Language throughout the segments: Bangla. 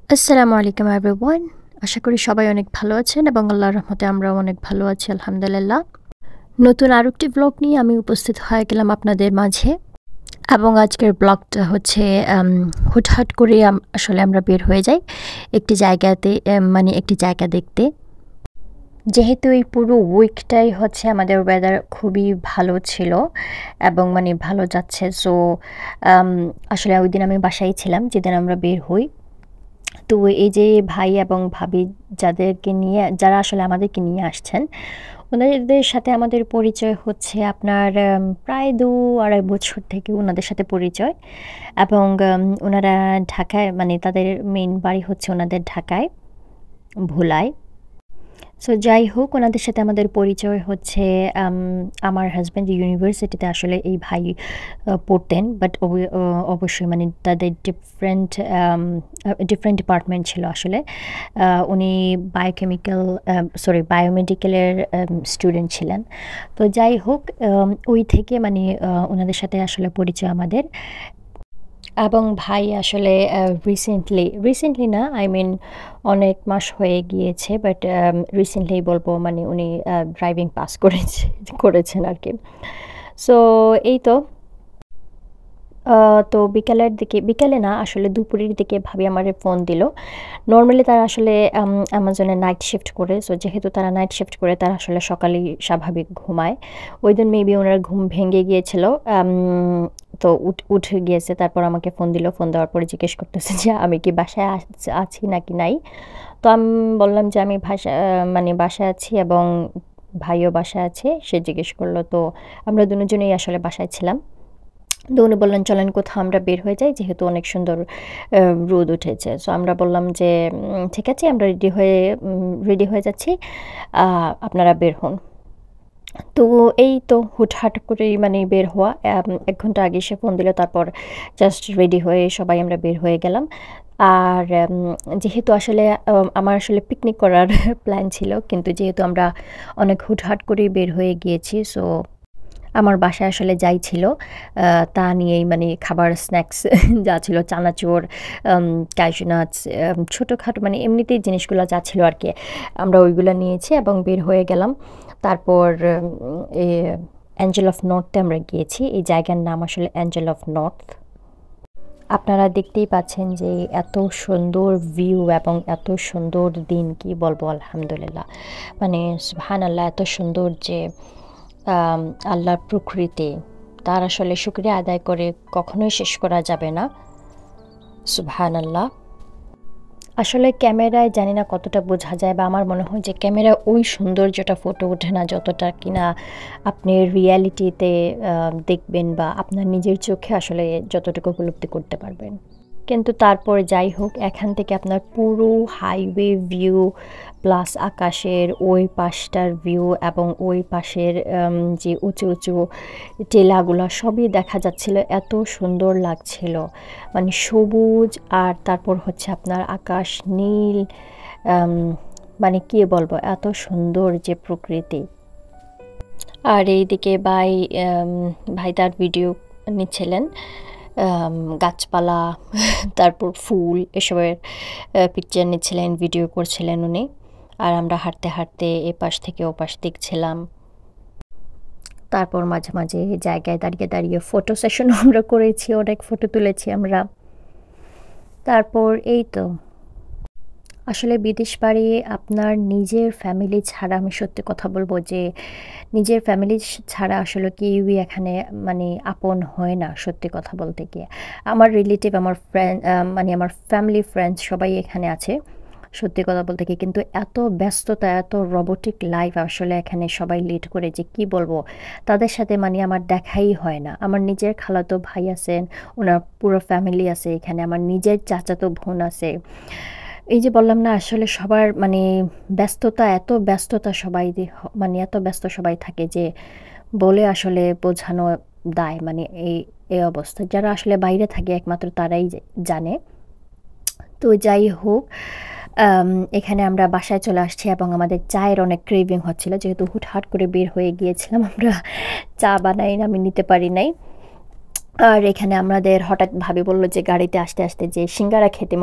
আসসালামু আলাইকুম এভরিওয়ান। আশা করি সবাই অনেক ভালো আছেন এবং আল্লাহর রহমতে আমরাও অনেক ভালো আছি আলহামদুলিল্লাহ। নতুন আরেকটি ব্লগ নিয়ে আমি উপস্থিত হয়ে গেলাম আপনাদের মাঝে এবং আজকের ব্লগটা হচ্ছে হুটহাট করে আসলে আমরা বের হয়ে যাই একটি জায়গাতে, একটি জায়গা দেখতে। যেহেতু এই পুরো উইকটাই হচ্ছে আমাদের ওয়েদার খুবই ভালো ছিল এবং ভালো যাচ্ছে, সো আসলে ওই দিন আমি বাসায় ছিলাম যেদিন আমরা বের হই। তো এই যে ভাই এবং ভাবি যারা আসলে আমাদেরকে নিয়ে আসছেন, ওনাদের সাথে আমাদের পরিচয় হচ্ছে আপনার প্রায় ২-২.৫ বছর থেকে ওনাদের সাথে পরিচয়। এবং ওনারা ঢাকায়, তাদের মেইন বাড়ি হচ্ছে ওনাদের ঢাকায়, ভোলায়। সো যাই হোক, ওনাদের সাথে আমাদের পরিচয় হচ্ছে আমার হাজব্যান্ড ইউনিভার্সিটিতে আসলে এই ভাই পড়তেন, বাট অবশ্যই তাদের ডিফারেন্ট ডিপার্টমেন্ট ছিল আসলে। উনি বায়োমেডিকেলের স্টুডেন্ট ছিলেন। তো যাই হোক, ওই থেকে ওনাদের সাথে আসলে পরিচয় আমাদের। এবং ভাই আসলে রিসেন্টলি না, অনেক মাস হয়ে গিয়েছে, বাট রিসেন্টলি বলবো, উনি ড্রাইভিং পাস করেছেন আর কি। সো এই তো বিকালে না, আসলে দুপুরের দিকে ভাবি আমারে ফোন দিল। নর্মালি তারা আসলে অ্যামাজনে নাইট শিফট করে, সো যেহেতু তারা নাইট শিফট করে, তারা আসলে সকালেই স্বাভাবিক ঘুমায়। ওই দিন মেবি ওনার ঘুম ভেঙে গিয়েছিল, তো উঠে গিয়েছে। তারপর আমাকে ফোন দিল। ফোন দেওয়ার পরে জিজ্ঞেস করতেছে যে আমি কি বাসায় আছি নাকি নাই। তো আমি বললাম যে আমি বাসায় আছি এবং ভাইও বাসায় আছে। সে জিজ্ঞেস করলো, তো আমরা দুজনেই আসলে বাসায় ছিলাম। তো উনি বললেন চলেন কোথাও আমরা বের হয়ে যাই, যেহেতু অনেক সুন্দর রোদ উঠেছে। সো আমরা বললাম যে ঠিক আছে, আমরা রেডি হয়ে যাচ্ছি, আপনারা বের হন। তো এই তো হুটহাট করেই বের হওয়া। ১ ঘন্টা আগে সে ফোন দিল, তারপর জাস্ট রেডি হয়ে সবাই আমরা বের হয়ে গেলাম। আর যেহেতু আসলে আমার আসলে পিকনিক করার প্ল্যান ছিল, কিন্তু যেহেতু আমরা অনেক হুটহাট করেই বের হয়ে গিয়েছি, সো আমার বাসায় আসলে যাই ছিল তা নিয়েই, খাবার স্ন্যাক্স যা ছিল, চানাচুর, ক্যাশু নাটস, ছোটোখাটো এমনিতেই জিনিসগুলো যা ছিল আর কি, আমরা ওইগুলো নিয়েছি এবং বের হয়ে গেলাম। তারপর অ্যাঞ্জেল অফ নর্থে আমরা গিয়েছি। এই জায়গার নাম আসলে অ্যাঞ্জেল অফ নর্থ। আপনারা দেখতেই পাচ্ছেন যে এত সুন্দর ভিউ এবং এত সুন্দর দিন, কি বলবো, আলহামদুলিল্লাহ। সুবহানাল্লাহ, এত সুন্দর যে আল্লাহর প্রকৃতি, তার আসলে শুকরিয়া আদায় করে কখনোই শেষ করা যাবে না। সুবহানাল্লাহ। আসলে ক্যামেরায় জানি না কতটা বোঝা যায়, বা আমার মনে হয় যে ক্যামেরায় ওই সৌন্দর্যটা ফুটে ওঠে না যতটা কিনা আপনি রিয়ালিটিতে দেখবেন, বা আপনার নিজের চোখে আসলে যতটুকু উপলব্ধি করতে পারবেন। কিন্তু তারপর যাই হোক, এখান থেকে আপনার পুরো হাইওয়ে ভিউ প্লাস আকাশের ওই পাশটার ভিউ এবং ওই পাশের যে উঁচু উঁচু টিলাগুলো সবই দেখা যাচ্ছিল। এত সুন্দর লাগছিল, সবুজ, আর তারপর হচ্ছে আপনার আকাশ নীল। কি বলবো, এত সুন্দর যে প্রকৃতি। আর এইদিকে ভাই তার ভিডিও নিচ্ছিলেন, গাছপালা তারপর ফুল এসবের পিকচার নিচ্ছিলেন, ভিডিও করছিলেন উনি। আর আমরা হাঁটতে হাঁটতে এপাশ থেকে ওপাশ দেখছিলাম। তারপর মাঝে মাঝে জায়গায় দাঁড়িয়ে দাঁড়িয়ে ফটো সেশন আমরা করেছি, অনেক ফটো তুলেছি আমরা। তারপর এই তো, আসলে বিদেশ বাড়ি আপনার নিজের ফ্যামিলি ছাড়া, আমি সত্যি কথা বলবো যে নিজের ফ্যামিলি ছাড়া আসলে কেউই এখানে আপন হয় না, সত্যি কথা বলতে গিয়ে। আমার রিলেটিভ, আমার ফ্রেন্ড, আমার ফ্যামিলি ফ্রেন্ডস সবাই এখানে আছে, সত্যি কথা বলতে গিয়ে। কিন্তু এত ব্যস্ততা, এত রোবটিক লাইফ আসলে এখানে সবাই লিড করে, যে কি বলবো, তাদের সাথে আমার দেখাই হয় না। আমার নিজের খালাতো ভাই আছেন, ওনার পুরো ফ্যামিলি আছে এখানে, আমার নিজের চাচাতো বোন আছে। এই যে বললাম না, আসলে সবার ব্যস্ততা, এত ব্যস্ততা সবাই এত ব্যস্ত সবাই থাকে যে বলে আসলে বোঝানো দায়। এই অবস্থা যারা আসলে বাইরে থাকে একমাত্র তারাই জানে। তো যাই হোক, এখানে আমরা বাসায় চলে আসছি এবং আমাদের চায়ের অনেক ক্রেভিং হচ্ছিল, যেহেতু হুটহাট করে বের হয়ে গিয়েছিলাম আমরা। চা বানাই না, আমি নিতে পারি নাই। আর এখানে আমাদের হঠাৎ ভাবি বলল যে গাড়িতে আসতে আসতে যে সিঙ্গারা খেতে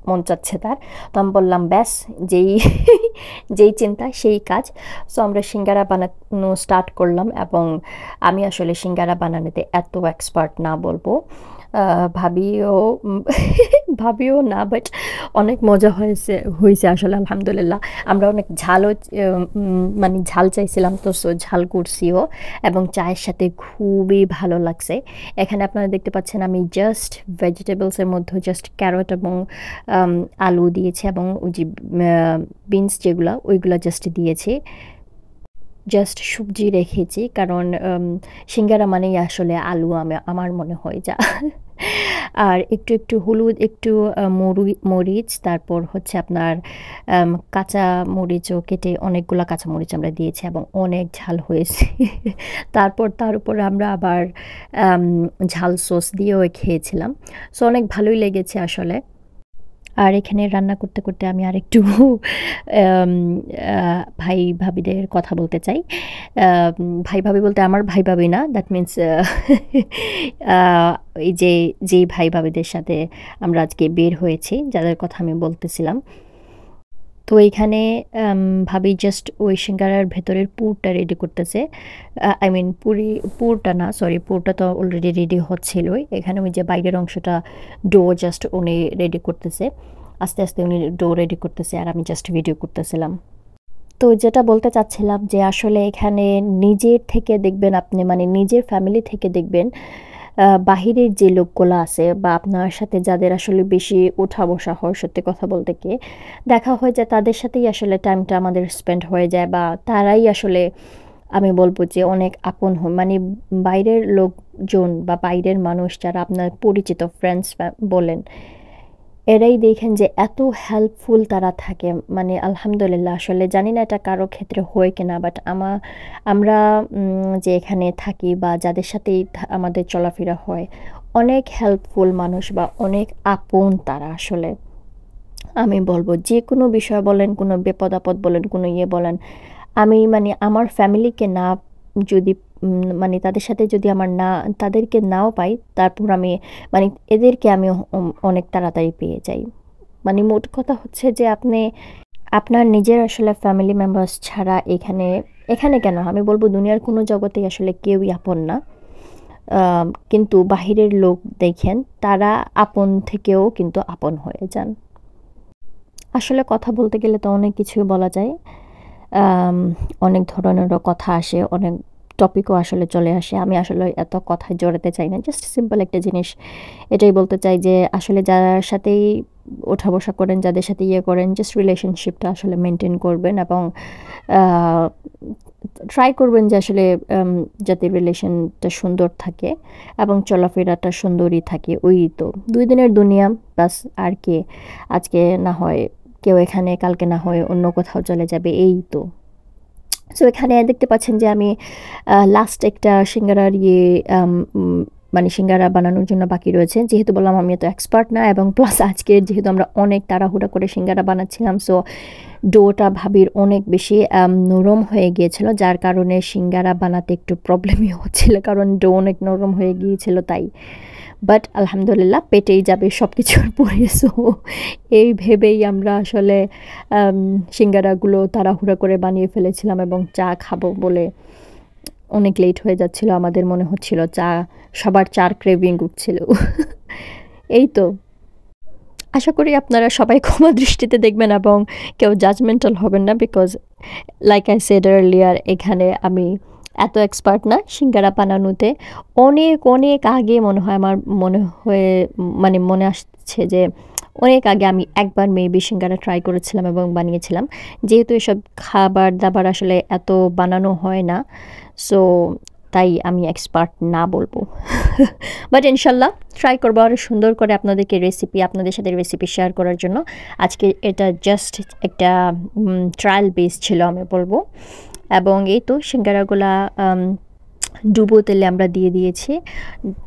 মন চাচ্ছে তার। তো আমি বললাম ব্যাস, যেই যেই চিন্তা সেই কাজ। সো আমরা সিঙ্গারা বানানো স্টার্ট করলাম, এবং আমি আসলে সিঙ্গারা বানানোতে এত এক্সপার্ট না বলবো, ভাবিও ভাবিও না, বাট অনেক মজা হয়েছে হয়েছে আসলে আলহামদুলিল্লাহ। আমরা অনেক ঝালও মানে ঝাল চাইছিলাম, তো সো ঝাল করছিও, এবং চায়ের সাথে খুবই ভালো লাগছে। এখানে আপনারা দেখতে পাচ্ছেন আমি জাস্ট ভেজিটেবলসের মধ্যে জাস্ট ক্যারট এবং আলু দিয়েছি, এবং ওই যে বিনস যেগুলো ওইগুলো জাস্ট দিয়েছি, জাস্ট সবজি রেখেছি, কারণ সিঙ্গারা মানেই আসলে আলু আমার মনে হয় যা। আর একটু একটু হলুদ, একটু মরিচ, তারপর হচ্ছে আপনার কাঁচা মরিচও কেটে অনেকগুলো কাঁচা মরিচ আমরা দিয়েছি, এবং অনেক ঝাল হয়েছে। তারপর তার উপর আমরা আবার ঝাল সস দিয়েও খেয়েছিলাম। সো অনেক ভালোই লেগেছে আসলে। আর এখানে রান্না করতে করতে আমি আরেকটু ভাই ভাবিদের কথা বলতে চাই। ভাই ভাবি বলতে আমার ভাই ভাবি না, দ্যাট মিন্স এই যে যেই ভাই ভাবিদের সাথে আমরা আজকে বের হয়েছি, যাদের কথা আমি বলতেছিলাম। তো এইখানে ভাবি জাস্ট ওই সিঙ্গারার ভেতরের পুরটা রেডি করতেছে। আই মিন পুরটা না, সরি, পুরটা তো অলরেডি রেডি হচ্ছিলই। এখানে ওই যে বাইরের অংশটা ডো জাস্ট উনি রেডি করতেছে, আস্তে আস্তে উনি ডো রেডি করতেছে, আর আমি জাস্ট ভিডিও করতেছিলাম। তো যেটা বলতে চাচ্ছিলাম যে আসলে এখানে নিজের থেকে দেখবেন আপনি, মানে নিজের ফ্যামিলি থেকে দেখবেন বাহিরের যে লোকগুলো আছে বা আপনার সাথে যাদের আসলে বেশি ওঠা বসা হয়, সত্যি কথা বলতে কি দেখা হয় যে তাদের সাথেই আসলে টাইমটা আমাদের স্পেন্ড হয়ে যায়, বা তারাই আসলে আমি বলবো যে অনেক আপন হয়। মানে বাইরের লোকজন বা বাইরের মানুষ যারা আপনার পরিচিত ফ্রেন্ডস বলেন, এরাই দেখেন যে এত হেল্পফুল তারা থাকে, মানে আলহামদুলিল্লাহ। আসলে জানি না এটা কারো ক্ষেত্রে হয় কিনা, বাট আমরা যে এখানে থাকি বা যাদের সাথেই আমাদের চলাফেরা হয়, অনেক হেল্পফুল মানুষ বা অনেক আপন তারা আসলে। আমি বলবো যে কোনো বিষয় বলেন, কোনো বিপদ আপদ বলেন, কোনো ইয়ে বলেন, আমি মানে আমার ফ্যামিলিকে না যদি মানে তাদের সাথে যদি আমার না তাদেরকে নাও পাই, তারপর আমি মানে এদেরকে আমি অনেক তাড়াতাড়ি পেয়ে যাই। মানে মোট কথা হচ্ছে যে আপনি আপনার নিজের আসলে ফ্যামিলি মেম্বার্স ছাড়া এখানে এখানে কেন, আমি বলবো দুনিয়ার কোনো জগতেই আসলে কেউই আপন না। কিন্তু বাহিরের লোক দেখেন, তারা আপন থেকেও কিন্তু আপন হয়ে যান। আসলে কথা বলতে গেলে তো অনেক কিছুই বলা যায়। অনেক ধরনেরও কথা আসে, অনেক টপিকও আসলে চলে আসে। আমি আসলে এত কথায় জড়াতে চাই না। জাস্ট সিম্পল একটা জিনিস এটাই বলতে চাই যে আসলে যার সাথেই ওঠা বসা করেন, যাদের সাথে ইয়ে করেন, জাস্ট রিলেশনশিপটা আসলে মেনটেন করবেন, এবং ট্রাই করবেন যে আসলে যাতে রিলেশনটা সুন্দর থাকে এবং চলাফেরাটা সুন্দরই থাকে। ওই তো ২ দিনের দুনিয়া, বাস। আর কি, আজকে না হয় কেউ এখানে, কালকে না হয় অন্য কোথাও চলে যাবে, এই তো। সো এখানে দেখতে পাচ্ছেন যে আমি লাস্ট একটা সিঙ্গারার মানে সিঙ্গারা বানানোর জন্য বাকি রয়েছে। যেহেতু বললাম আমি এত এক্সপার্ট না, এবং প্লাস আজকে যেহেতু আমরা অনেক তাড়াহুড়া করে সিঙ্গারা বানাচ্ছিলাম, সো ডোটা ভাবির অনেক বেশি নরম হয়ে গিয়েছিল, যার কারণে সিঙ্গারা বানাতে একটু প্রবলেমই হচ্ছিল, কারণ ডো অনেক নরম হয়ে গিয়েছিল তাই। বাট আলহামদুলিল্লাহ পেটেই যাবে সব কিছুর পরে। সো এই ভেবেই আমরা আসলে সিঙ্গারাগুলো তাড়াহুড়া করে বানিয়ে ফেলেছিলাম, এবং চা খাবো বলে অনেক লেট হয়ে যাচ্ছিল, আমাদের মনে হচ্ছিল চা, সবার চার ক্রেভিং উঠছিল। এই তো, আশা করি আপনারা সবাই ক্ষমা দৃষ্টিতে দেখবেন এবং কেউ জাজমেন্টাল হবেন না, because like I said earlier, এখানে আমি এত এক্সপার্ট না সিঙ্গারা বানানোতে। অনেক অনেক আগে মনে হয় আমার মনে হয়ে মানে মনে আসছে যে অনেক আগে আমি একবার মেবি সিঙ্গারা ট্রাই করেছিলাম এবং বানিয়েছিলাম। যেহেতু এসব খাবার দাবার আসলে এত বানানো হয় না, সো তাই আমি এক্সপার্ট না বলবো। বাট ইনশাল্লাহ ট্রাই করবো আরও সুন্দর করে আপনাদের সাথে রেসিপি শেয়ার করার জন্য। আজকে এটা জাস্ট একটা ট্রায়াল বেস ছিল আমি বলবো। এবং এই তো সিঙ্গারাগুলা ডুবো তেলে আমরা দিয়ে দিয়েছি,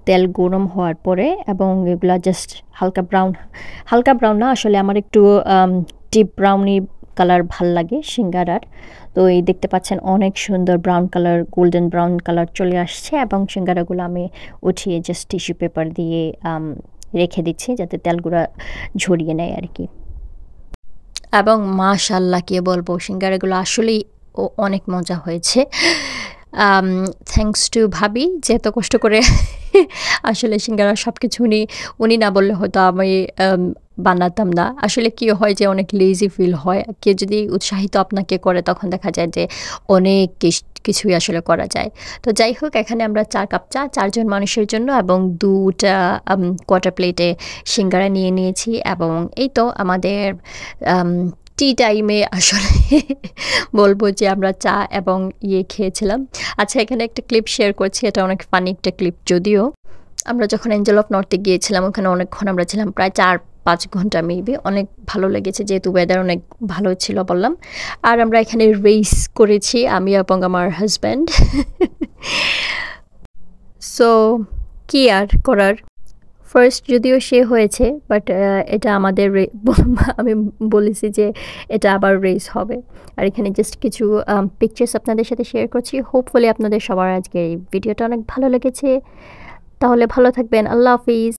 তেল গরম হওয়ার পরে, এবং এগুলা জাস্ট হালকা ব্রাউন না, আসলে আমার একটু ডিপ ব্রাউনি কালার ভাল লাগে সিঙ্গারার। তো এই দেখতে পাচ্ছেন অনেক সুন্দর brown colour, golden brown colour চলে আসছে, এবং সিঙ্গারাগুলো আমি উঠিয়ে জাস্ট টিস্যু পেপার দিয়ে রেখে দিচ্ছি যাতে তেলগুলা ঝরিয়ে নেয় আর কি। এবং মাশাআল্লাহ কি বলবো, সিঙ্গারাগুলো আসলেই অনেক মজা হয়েছে। থ্যাঙ্কস টু ভাবি যে এত কষ্ট করে আসলে সিঙ্গারা সব কিছু উনি না বললে হয়তো আমি বানাতাম না। আসলে কি হয় যে অনেক লেজি ফিল হয়, কেউ যদি উৎসাহিত আপনাকে করে তখন দেখা যায় যে অনেক কিছুই আসলে করা যায়। তো যাই হোক, এখানে আমরা 4 কাপ চা 4 জন মানুষের জন্য এবং 2টা কোয়ার্টার প্লেটে সিঙ্গারা নিয়ে নিয়েছি। এবং এই তো আমাদের টি টাইমে আসলে বলবো যে আমরা চা এবং খেয়েছিলাম। আচ্ছা, এখানে একটা ক্লিপ শেয়ার করছি, এটা অনেক ফানি একটা ক্লিপ। যদিও আমরা যখন এঞ্জেল অফ নর্থে গিয়েছিলাম ওখানে অনেকক্ষণ আমরা ছিলাম, প্রায় 4-5 ঘন্টা মেবি। অনেক ভালো লেগেছে যেহেতু ওয়েদার অনেক ভালো ছিল বললাম। আর আমরা এখানে রেস করেছি আমি এবং আমার হাজব্যান্ড। সো কি আর করার, ফার্স্ট যদিও সে হয়েছে, বাট এটা আমাদের আমি বলেছি যে এটা আবার রেস হবে। আর এখানে জাস্ট কিছু পিকচার্স আপনাদের সাথে শেয়ার করছি। হোপফুলি আপনাদের সবার আজকে এই ভিডিওটা অনেক ভালো লেগেছে। তাহলে ভালো থাকবেন। আল্লাহ হাফিজ।